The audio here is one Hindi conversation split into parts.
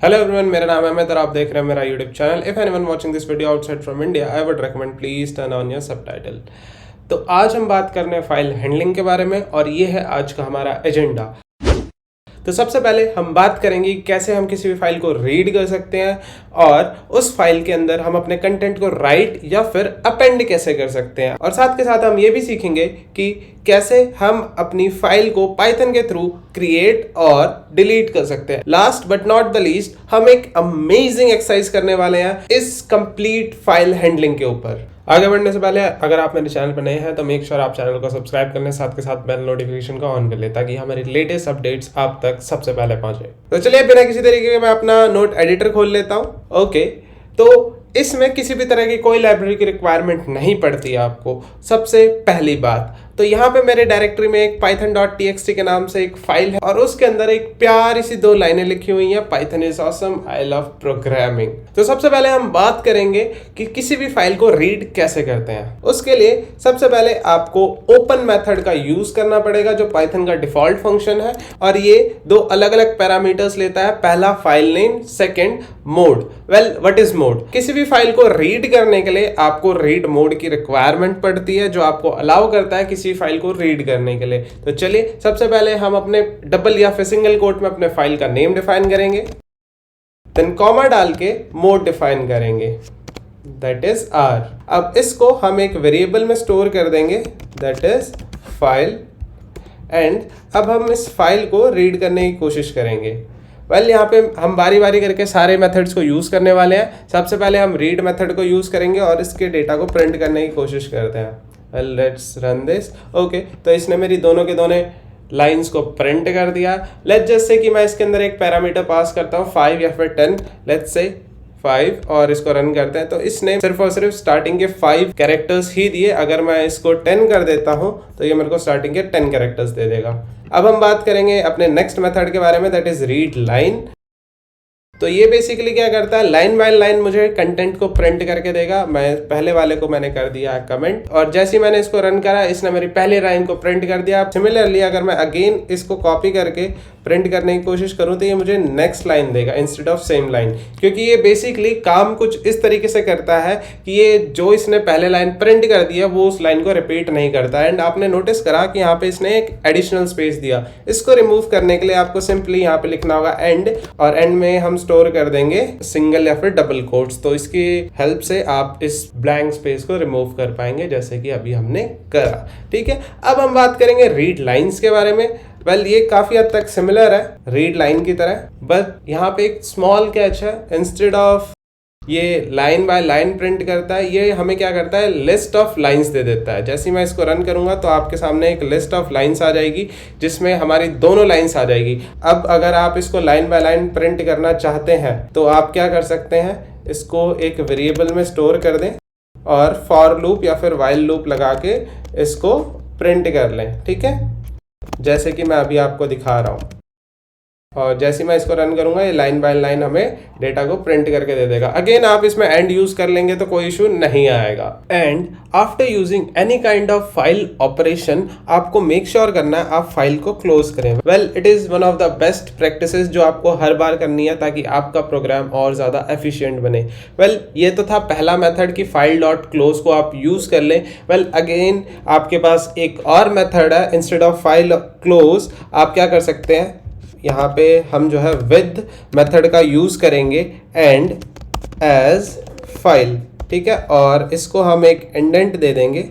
हेलो एवरीवन, मेरा नाम है अमित और आप देख रहे हैं मेरा YouTube channel. If anyone watching this video outside from India, I would recommend please turn on your subtitle. तो आज हम बात करने हैं फाइल हैंडलिंग के बारे में और ये है आज का हमारा एजेंडा। तो सबसे पहले हम बात करेंगे कैसे हम किसी भी फाइल को रीड कर सकते हैं और उस फाइल के अंदर हम अपने कंटेंट को राइट या फिर अपेंड कैसे कर सकते हैं, और साथ के साथ हम ये भी सीखेंगे कि कैसे हम अपनी फाइल को पाइथन के थ्रू क्रिएट और डिलीट कर सकते हैं। Last but not the least, हम एक अमेजिंग एक्सरसाइज करने वाले हैं इस कंप्लीट फाइल हैंडलिंग के ऊपर। आगे बढ़ने से पहले अगर आप मेरे चैनल पर नए हैं तो मेक श्योर आप चैनल को सब्सक्राइब कर लें, साथ के साथ बेल नोटिफिकेशन को ऑन कर लें ताकि हमारी लेटेस्ट अपडेट्स आप तक सबसे पहले पहुंचे। तो चलिए बिना किसी तरीके के मैं अपना नोट एडिटर खोल लेता हूं। ओके, तो इसमें किसी भी तरह की कोई लाइब्रेरी की रिक्वायरमेंट नहीं पड़ती है आपको। सबसे पहली बात तो यहाँ पे मेरे डायरेक्टरी में एक python.txt के नाम से एक फाइल है और उसके अंदर एक प्यारी सी 2 लाइनें लिखी हुई हैं, Python is awesome, I love programming. तो सबसे पहले हम बात करेंगे कि किसी भी फाइल को रीड कैसे करते हैं। उसके लिए सबसे पहले आपको ओपन मेथड का यूज करना पड़ेगा जो पाइथन का डिफॉल्ट फंक्शन है, और ये 2 अलग अलग पैरामीटर्स लेता है। पहला file name, second mode. Well, what is mode? किसी भी फाइल को रीड करने के लिए आपको रीड मोड की रिक्वायरमेंट पड़ती है जो आपको अलाउ करता है किसी फाइल को रीड करने के लिए। तो चलिए सबसे पहले हम अपने डबल या फिर सिंगल कोट में अपने फाइल का नेम डिफाइन करेंगे, देन कॉमा डाल के मोड डिफाइन करेंगे, दैट इज आर। अब इसको हम एक वेरिएबल में स्टोर कर देंगे, दैट इज फाइल, एंड अब हम इस फाइल को रीड करने की कोशिश करेंगे। वेल, यहाँ पे हम बारी बारी करके सारे मेथड्स को यूज़ करने वाले हैं। सबसे पहले हम रीड मेथड को यूज़ करेंगे और इसके डेटा को प्रिंट करने की कोशिश करते हैं। Well, let's run this. Okay, तो इसने मेरी दोनों के दोनों लाइंस को प्रिंट कर दिया। लेट्स जस्ट से कि मैं इसके अंदर एक पैरामीटर पास करता हूँ 5 या फिर 10, लेट्स से 5, और इसको रन करते हैं। तो इसने सिर्फ और सिर्फ स्टार्टिंग के 5 कैरेक्टर्स ही दिए। अगर मैं इसको 10 कर देता हूँ तो ये मेरे को स्टार्टिंग के 10 कैरेक्टर्स दे देगा। अब हम बात करेंगे अपने नेक्स्ट मेथड के बारे में, दैट इज रीड लाइन। तो ये बेसिकली क्या करता है, लाइन बाय लाइन मुझे कंटेंट को प्रिंट करके देगा। मैं पहले वाले को मैंने कर दिया कमेंट, और जैसे ही मैंने इसको रन करा इसने मेरी पहली लाइन को प्रिंट कर दिया। सिमिलरली अगर मैं अगेन इसको कॉपी करके प्रिंट करने की कोशिश करूं तो ये मुझे नेक्स्ट लाइन देगा इंस्टेड ऑफ सेम लाइन, क्योंकि ये बेसिकली काम कुछ इस तरीके से करता है कि ये जो इसने पहले लाइन प्रिंट कर दिया वो उस लाइन को रिपीट नहीं करता। एंड आपने नोटिस करा कि यहाँ पे इसने एक एडिशनल स्पेस दिया। इसको रिमूव करने के लिए आपको सिंपली यहाँ पे लिखना होगा एंड, और एंड में हम स्टोर कर देंगे सिंगल या फिर डबल कोट्स। तो इसकी हेल्प से आप इस ब्लैंक स्पेस को रिमूव कर पाएंगे जैसे कि अभी हमने करा। ठीक है, अब हम बात करेंगे रीड लाइंस के बारे में। वेल, ये काफी हद तक सिमिलर है रीड लाइन की तरह, बट यहाँ पे एक स्मॉल कैच है। इंस्टेड ऑफ ये लाइन बाय लाइन प्रिंट करता है, ये हमें क्या करता है, लिस्ट ऑफ लाइंस दे देता है। जैसे ही मैं इसको रन करूंगा तो आपके सामने एक लिस्ट ऑफ लाइंस आ जाएगी जिसमें हमारी दोनों लाइंस आ जाएगी। अब अगर आप इसको लाइन बाय लाइन प्रिंट करना चाहते हैं तो आप क्या कर सकते हैं, इसको एक वेरिएबल में स्टोर कर दें और फॉर लूप या फिर वाइल लूप लगा के इसको प्रिंट कर लें। ठीक है, जैसे कि मैं अभी आपको दिखा रहा हूँ, और जैसे मैं इसको रन करूंगा ये लाइन बाय लाइन हमें डेटा को प्रिंट करके दे देगा। अगेन आप इसमें एंड यूज कर लेंगे तो कोई इशू नहीं आएगा। And after using any kind of file operation आपको मेक श्योर करना है आप फाइल को क्लोज करें। Well, it is one of the best practices जो आपको हर बार करनी है ताकि आपका प्रोग्राम और ज्यादा एफिशिएंट बने। वेल, ये तो था पहला मेथड कि फाइल डॉट क्लोज को आप यूज कर लें। वेल, अगेन आपके पास एक और मेथड है। इंस्टेड ऑफ फाइल क्लोज आप क्या कर सकते हैं, यहाँ पे हम जो है विद मेथड का यूज करेंगे एंड एज फाइल। ठीक है, और इसको हम एक इंडेंट दे देंगे,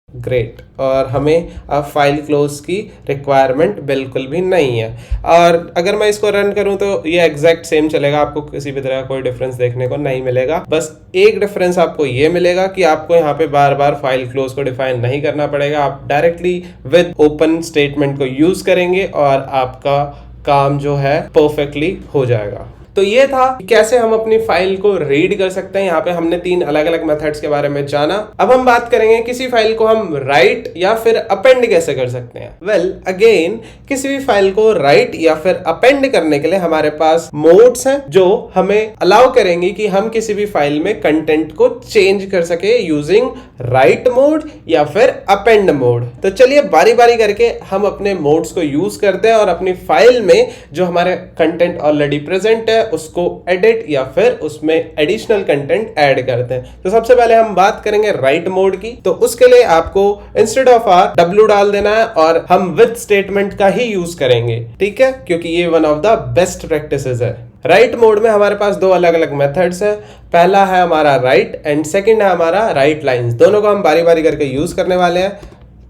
ग्रेट, और हमें अब फाइल क्लोज की रिक्वायरमेंट बिल्कुल भी नहीं है। और अगर मैं इसको रन करूं तो ये एग्जैक्ट सेम चलेगा, आपको किसी भी तरह का कोई डिफरेंस देखने को नहीं मिलेगा। बस एक डिफरेंस आपको ये मिलेगा कि आपको यहाँ पे बार बार फाइल क्लोज को डिफाइन नहीं करना पड़ेगा। आप डायरेक्टली विद ओपन स्टेटमेंट को यूज करेंगे और आपका काम जो है परफेक्टली हो जाएगा। तो ये था कैसे हम अपनी फाइल को रीड कर सकते हैं। यहाँ पे हमने 3 अलग अलग मेथड्स के बारे में जाना। अब हम बात करेंगे किसी फाइल को हम राइट या फिर अपेंड कैसे कर सकते हैं। वेल, अगेन किसी भी फाइल को राइट या फिर अपेंड करने के लिए हमारे पास मोड्स हैं जो हमें अलाउ करेंगे कि हम किसी भी फाइल में कंटेंट को चेंज कर सके यूजिंग राइट मोड या फिर अपेंड मोड। तो चलिए बारी बारी करके हम अपने मोड्स को यूज करते हैं और अपनी फाइल में जो हमारे कंटेंट ऑलरेडी प्रेजेंट है उसको एडिट या फिर उसमें एडिशनल कंटेंट ऐड करते हैं। तो सबसे पहले हम बात करेंगे राइट मोड की। तो उसके लिए आपको इंस्टेड ऑफ w डाल देना है और हम विथ स्टेटमेंट का ही यूज करेंगे, ठीक है, क्योंकि ये one of the best practices है। राइट मोड में हमारे पास दो अलग अलग मेथड्स है। पहला है हमारा राइट एंड सेकंड है हमारा राइट लाइंस। दोनों को हम बारी बारी करके यूज करने वाले हैं।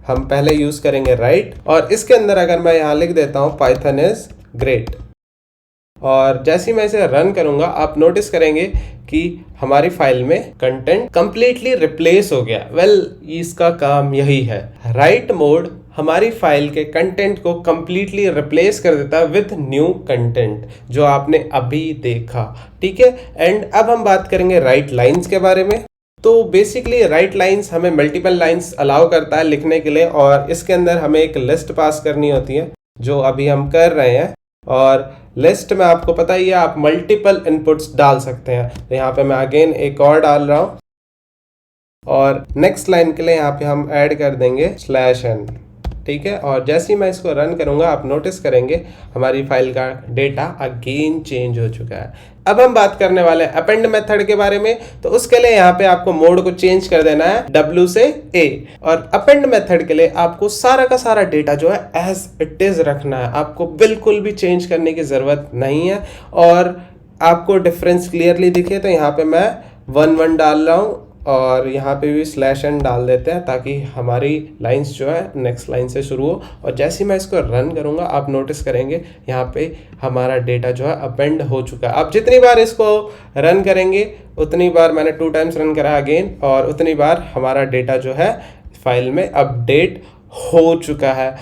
हम पहले यूज करेंगे राइट और इसके अंदर अगर मैं यहां लिख देता हूं पाइथन इज ग्रेट और जैसे ही मैं इसे रन करूंगा आप नोटिस करेंगे कि हमारी फाइल में कंटेंट कंप्लीटली रिप्लेस हो गया। इसका काम यही है। राइट मोड हमारी फाइल के कंटेंट को कंप्लीटली रिप्लेस कर देता है विथ न्यू कंटेंट जो आपने अभी देखा, ठीक है। एंड अब हम बात करेंगे राइट लाइंस के बारे में। तो बेसिकली राइट लाइंस हमें मल्टीपल लाइंस अलाउ करता है लिखने के लिए और इसके अंदर हमें एक लिस्ट पास करनी होती है जो अभी हम कर रहे हैं। और लिस्ट में आपको पता ही है आप मल्टीपल इनपुट्स डाल सकते हैं। तो यहाँ पे मैं अगेन एक और डाल रहा हूँ और नेक्स्ट लाइन के लिए यहाँ पे हम ऐड कर देंगे /n, ठीक है। और जैसे ही मैं इसको रन करूंगा आप नोटिस करेंगे हमारी फाइल का डेटा अगेन चेंज हो चुका है। अब हम बात करने वाले हैं अपेंड मेथड के बारे में। तो उसके लिए यहाँ पे आपको मोड को चेंज कर देना है W से A और अपेंड मेथड के लिए आपको सारा का सारा डेटा जो है एज इट इज रखना है। आपको बिल्कुल भी चेंज करने की जरूरत नहीं है और आपको डिफरेंस क्लियरली दिखे। तो यहाँ पे मैं 1 डाल रहा हूँ और यहाँ पे भी /n डाल देते हैं ताकि हमारी लाइंस जो है नेक्स्ट लाइन से शुरू हो। और जैसे ही मैं इसको रन करूँगा आप नोटिस करेंगे यहाँ पे हमारा डेटा जो है अपेंड हो चुका है। आप जितनी बार इसको रन करेंगे उतनी बार, मैंने 2 टाइम्स रन करा अगेन, और उतनी बार हमारा डेटा जो है फाइल में अपडेट हो चुका है।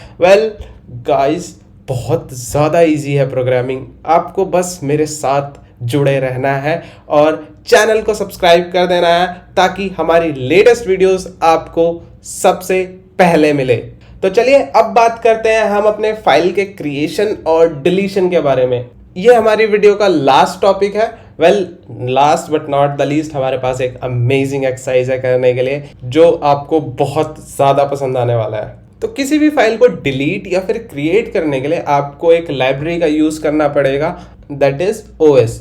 गाइस बहुत ज़्यादा ईजी है प्रोग्रामिंग। आपको बस मेरे साथ जुड़े रहना है और चैनल को सब्सक्राइब कर देना है ताकि हमारी लेटेस्ट वीडियोस आपको सबसे पहले मिले। तो चलिए अब बात करते हैं हम अपने फाइल के क्रिएशन और डिलीशन के बारे में। ये हमारी वीडियो का लास्ट टॉपिक है। Last but not the least हमारे पास एक अमेजिंग एक्सरसाइज है करने के लिए जो आपको बहुत ज़्यादा पसंद आने वाला है। तो किसी भी फाइल को डिलीट या फिर क्रिएट करने के लिए आपको एक लाइब्रेरी का यूज करना पड़ेगा, दैट इज OS।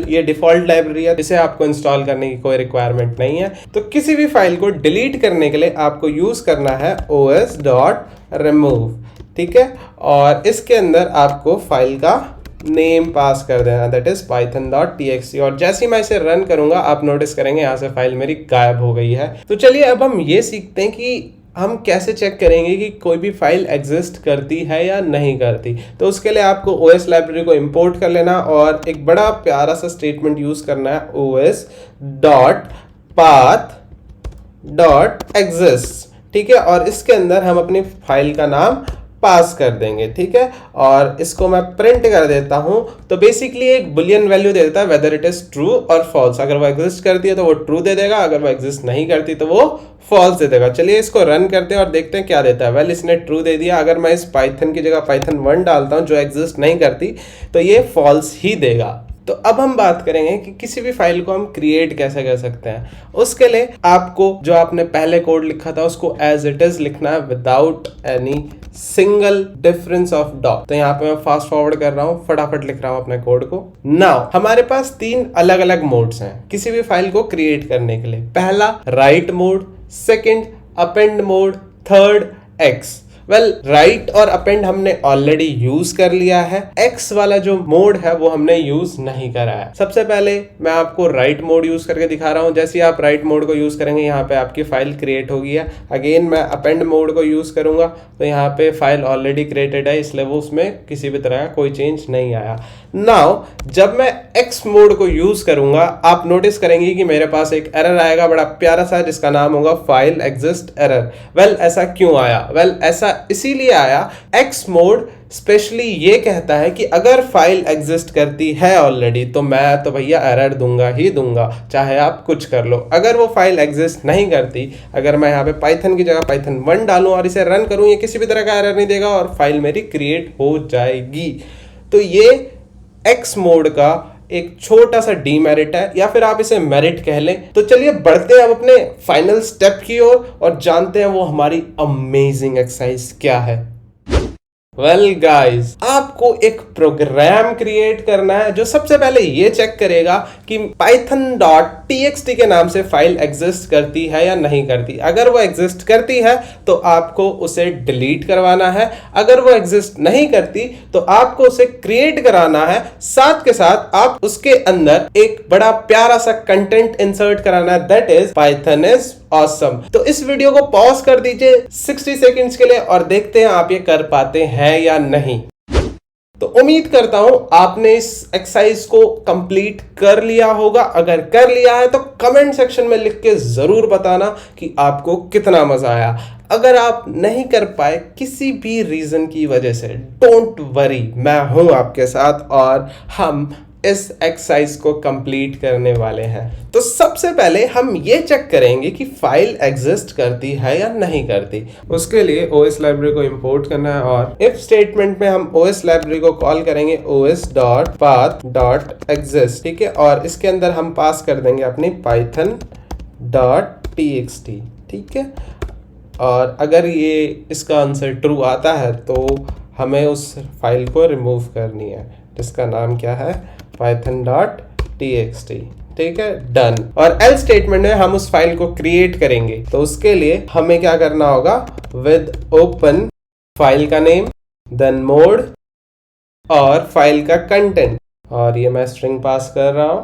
ये डिफॉल्ट लाइब्रेरी है, इसे आपको इंस्टॉल करने की कोई रिक्वायरमेंट नहीं है। तो किसी भी फाइल को डिलीट करने के लिए आपको यूज करना है os.remove, ठीक है। और इसके अंदर आपको फाइल का नेम पास कर देना, दैट इज python.txt। और जैसे ही मैं इसे रन करूंगा आप नोटिस करेंगे यहाँ से फाइल मेरी गायब हो गई है। तो चलिए अब हम ये सीखते हैं कि हम कैसे चेक करेंगे कि कोई भी फाइल एग्जिस्ट करती है या नहीं करती। तो उसके लिए आपको OS लाइब्रेरी को इंपोर्ट कर लेना और एक बड़ा प्यारा सा स्टेटमेंट यूज करना है os.path.exist, ठीक है। और इसके अंदर हम अपनी फाइल का नाम पास कर देंगे, ठीक है। और इसको मैं प्रिंट कर देता हूं। तो बेसिकली एक बुलियन वैल्यू दे देता है वेदर इट इज ट्रू और फॉल्स। अगर वो एग्जिस्ट करती है तो वो ट्रू दे देगा, अगर वो एग्जिस्ट नहीं करती तो वो फॉल्स दे देगा। चलिए इसको रन करते हैं और देखते हैं क्या देता है। इसने ट्रू दे दिया। अगर मैं इस पाइथन की जगह पाइथन 1 डालता हूं जो एग्जिस्ट नहीं करती तो ये फॉल्स ही देगा। तो अब हम बात करेंगे कि किसी भी फाइल को हम क्रिएट कैसे कर सकते हैं। उसके लिए आपको जो आपने पहले कोड लिखा था उसको एज इट इज लिखना है without any single difference of dot. तो यहाँ पे मैं फास्ट फॉरवर्ड कर रहा हूँ, फटाफट लिख रहा हूँ अपने कोड को। नाउ हमारे पास 3 अलग अलग मोड्स हैं किसी भी फाइल को क्रिएट करने के लिए। पहला right mode, second append mode, third x. Right और अपेंड हमने ऑलरेडी यूज कर लिया है। एक्स वाला जो मोड है वो हमने यूज नहीं करा है। सबसे पहले मैं आपको राइट मोड यूज करके दिखा रहा हूं। जैसे आप राइट मोड को यूज करेंगे यहाँ पे आपकी फाइल क्रिएट होगी है। अगेन मैं अपेंड मोड को यूज करूंगा तो यहाँ पे फाइल ऑलरेडी क्रिएटेड है इसलिए वो उसमें किसी भी तरह का कोई चेंज नहीं आया। नाउ जब मैं एक्स मोड को यूज करूंगा आप नोटिस करेंगे कि मेरे पास एक एरर आएगा बड़ा प्यारा सा जिसका नाम होगा फाइल एग्जिस्ट एरर। ऐसा क्यों आया? ऐसा इसीलिए आया, एक्स मोड स्पेशली ये कहता है कि अगर फाइल एग्जिस्ट करती है ऑलरेडी तो मैं तो भैया एरर दूंगा ही दूंगा, चाहे आप कुछ कर लो। अगर वो फाइल एग्जिस्ट नहीं करती, अगर मैं यहाँ पे पाइथन की जगह पाइथन 1 डालूं और इसे रन करूं, ये किसी भी तरह का एरर नहीं देगा और फाइल मेरी क्रिएट हो जाएगी। तो ये एक्स मोड का एक छोटा सा डीमेरिट है या फिर आप इसे मेरिट कह लें। तो चलिए बढ़ते हैं अब अपने फाइनल स्टेप की ओर और जानते हैं वो हमारी अमेजिंग एक्सरसाइज क्या है। वेल गाइस, आपको एक प्रोग्राम क्रिएट करना है जो सबसे पहले ये चेक करेगा कि python.txt के नाम से फाइल एग्जिस्ट करती है या नहीं करती। अगर वो एग्जिस्ट करती है तो आपको उसे डिलीट करवाना है, अगर वो एग्जिस्ट नहीं करती तो आपको उसे क्रिएट कराना है। साथ के साथ आप उसके अंदर एक बड़ा प्यारा सा कंटेंट इंसर्ट कराना है, that is Python is awesome. तो इस वीडियो को पॉज कर दीजिए 60 सेकंड्स के लिए और देखते हैं आप ये कर पाते हैं या नहीं। तो उम्मीद करता हूं आपने इस एक्सरसाइज को कंप्लीट कर लिया होगा। अगर कर लिया है तो कमेंट सेक्शन में लिख के जरूर बताना कि आपको कितना मजा आया। अगर आप नहीं कर पाए किसी भी रीजन की वजह से, डोंट वरी, मैं हूं आपके साथ और हम इस एक्सरसाइज को कंप्लीट करने वाले हैं। तो सबसे पहले हम ये चेक करेंगे कि फाइल एग्जिस्ट करती है या नहीं करती। उसके लिए OS लाइब्रेरी को इंपोर्ट करना है और इफ स्टेटमेंट में हम OS लाइब्रेरी को कॉल करेंगे os.path.exist, ठीक है, और इसके अंदर हम पास कर देंगे अपनी python.txt, ठीक है। और अगर ये इसका आंसर ट्रू आता है तो हमें उस फाइल को रिमूव करनी है जिसका नाम क्या है, python.txt, ठीक है, डन। और एल्स स्टेटमेंट में हम उस फाइल को क्रिएट करेंगे। तो उसके लिए हमें क्या करना होगा, विद ओपन फाइल का नेम, देन मोड और फाइल का कंटेंट, और ये मैं स्ट्रिंग पास कर रहा हूं।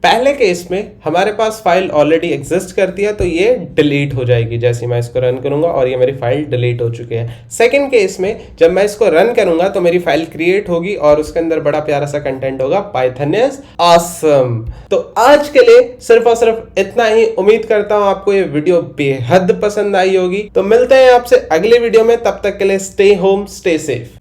पहले केस में हमारे पास फाइल ऑलरेडी एग्जिस्ट करती है तो ये डिलीट हो जाएगी जैसे मैं इसको रन करूंगा और ये मेरी फाइल डिलीट हो चुकी है। सेकंड केस में जब मैं इसको रन करूंगा तो मेरी फाइल क्रिएट होगी और उसके अंदर बड़ा प्यारा सा कंटेंट होगा, पाइथन इज ऑसम। तो आज के लिए सिर्फ और सिर्फ इतना ही। उम्मीद करता हूं आपको ये वीडियो बेहद पसंद आई होगी। तो मिलते हैं आपसे अगले वीडियो में, तब तक के लिए स्टे होम, स्टे सेफ।